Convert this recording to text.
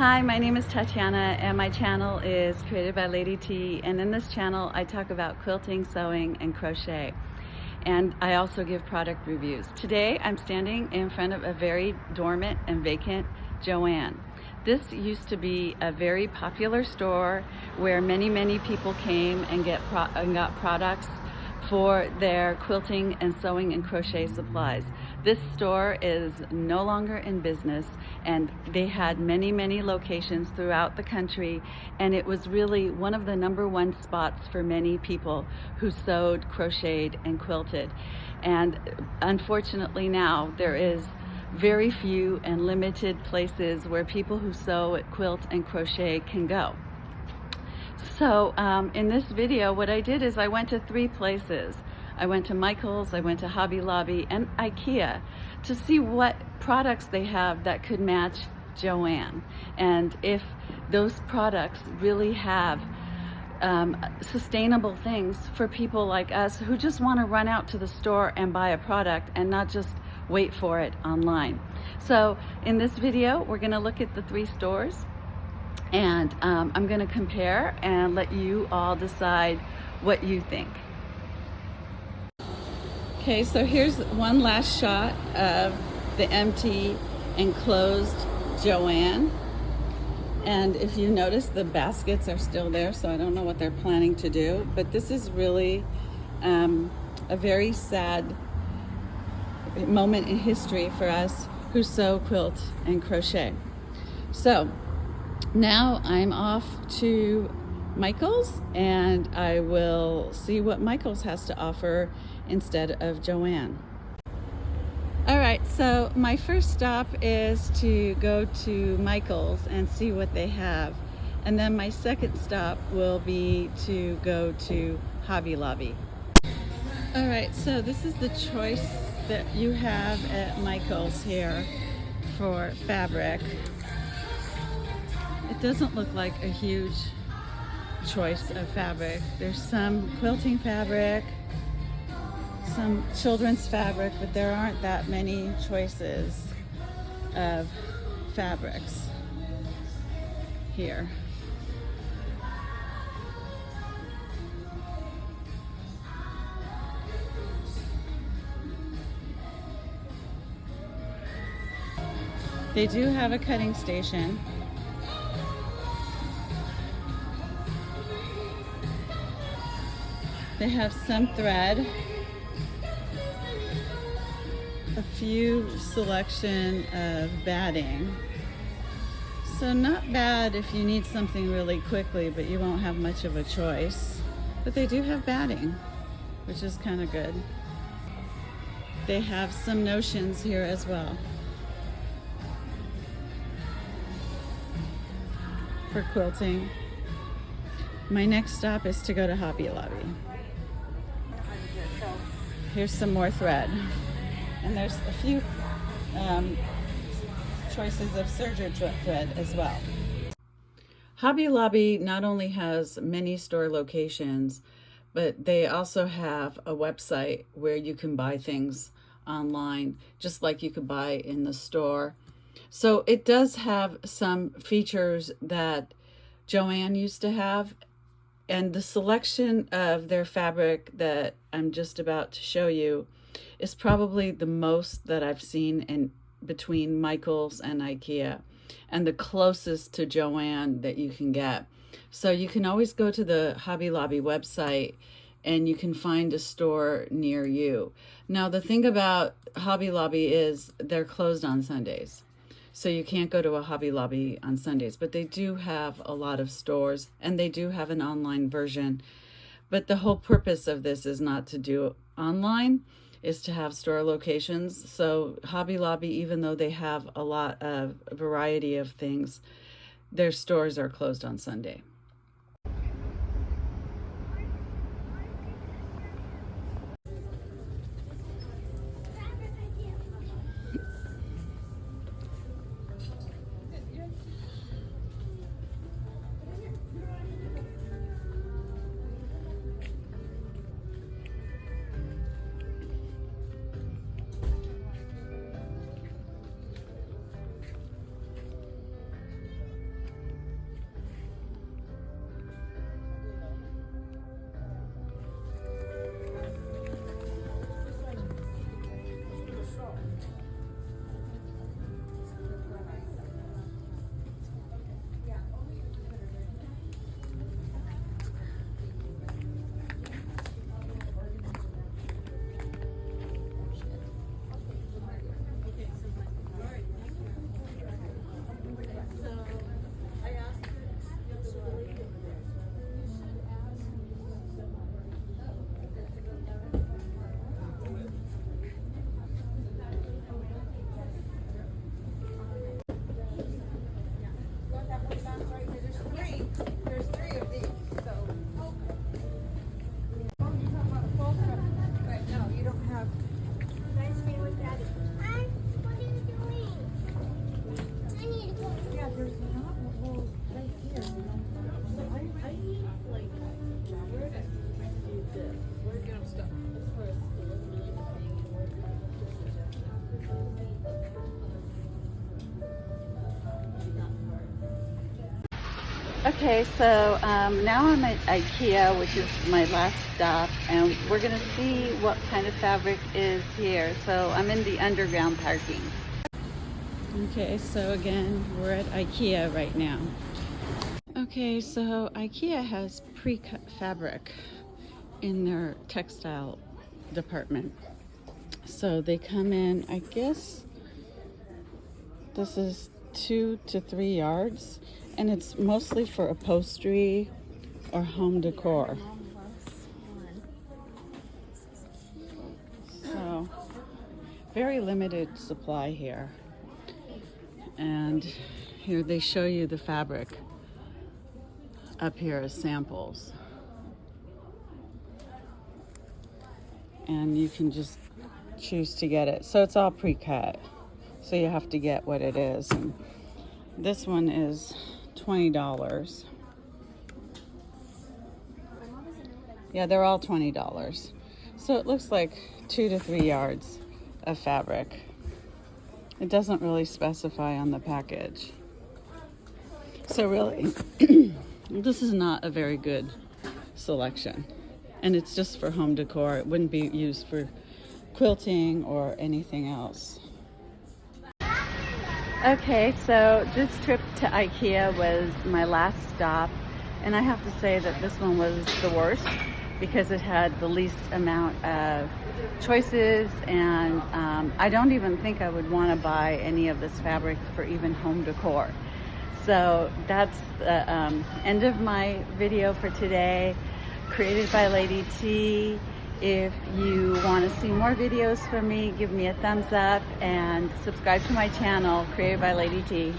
Hi, my name is Tatiana and my channel is created by Lady T, and in this channel I talk about quilting, sewing, and crochet. And I also give product reviews. Today I'm standing in front of a very dormant and vacant Joann. This used to be a very popular store where many people came and got products for their quilting and sewing and crochet supplies. This store is no longer in business, and they had many locations throughout the country, and it was really one of the #1 spots for many people who sewed, crocheted, and quilted. And unfortunately now there is very few and limited places where people who sew, quilt, and crochet can go. So in this video, what I did is I went to 3 places. I went to Michael's, I went to Hobby Lobby, and IKEA to see what products they have that could match Joann, and if those products really have sustainable things for people like us who just want to run out to the store and buy a product and not just wait for it online. So in this video, we're going to look at the 3 stores, and I'm going to compare and let you all decide what you think. Okay, so here's one last shot of the empty and closed Joann. And if you notice, the baskets are still there, so I don't know what they're planning to do. But this is really a very sad moment in history for us who sew, quilt, and crochet. So now I'm off to Michael's, and I will see what Michael's has to offer instead of Joann. All right, so my first stop is to go to Michael's and see what they have. And then my second stop will be to go to Hobby Lobby. All right, so this is the choice that you have at Michael's here for fabric. It doesn't look like a huge choice of fabric. There's some quilting fabric, some children's fabric, but there aren't that many choices of fabrics here. They do have a cutting station. They have some thread, a few selection of batting. So not bad if you need something really quickly, but you won't have much of a choice. But they do have batting, which is kind of good. They have some notions here as well for quilting. My next stop is to go to Hobby Lobby. Here's some more thread. And there's a few choices of serger thread as well. Hobby Lobby not only has many store locations, but they also have a website where you can buy things online, just like you could buy in the store. So it does have some features that Joann used to have, and the selection of their fabric that I'm just about to show you is probably the most that I've seen in between Michael's and IKEA, and the closest to Joann that you can get. So you can always go to the Hobby Lobby website and you can find a store near you. Now the thing about Hobby Lobby is they're closed on Sundays. So you can't go to a Hobby Lobby on Sundays, but they do have a lot of stores, and they do have an online version. But the whole purpose of this is not to do online, is to have store locations. So Hobby Lobby, even though they have a lot of variety of things, their stores are closed on Sunday. Guys, stay with Daddy. What are you doing? I need to go. Yeah, there's not a hole right here. So I need like we're gonna do this. We're gonna stop as far as eliminating the thing and we're gonna Okay, so now I'm at IKEA, which is my last stop, and we're gonna see what kind of fabric is here. So I'm in the underground parking. Okay, so again, we're at IKEA right now. Okay, so IKEA has pre-cut fabric in their textile department. So they come in, I guess this is 2 to 3 yards, and it's mostly for upholstery or home decor. So very limited supply here. And here they show you the fabric up here as samples. And you can just choose to get it. So it's all pre-cut. So you have to get what it is. And this one is $20. Yeah, they're all $20. So it looks like 2 to 3 yards of fabric. It doesn't really specify on the package. So really, this is not a very good selection. And it's just for home decor. It wouldn't be used for quilting or anything else. Okay, so this trip to IKEA was my last stop, and I have to say that this one was the worst because it had the least amount of choices, and I don't even think I would want to buy any of this fabric for even home decor. So that's the end of my video for today, created by Lady T. If you want to see more videos from me, give me a thumbs up and subscribe to my channel, created by Lady T.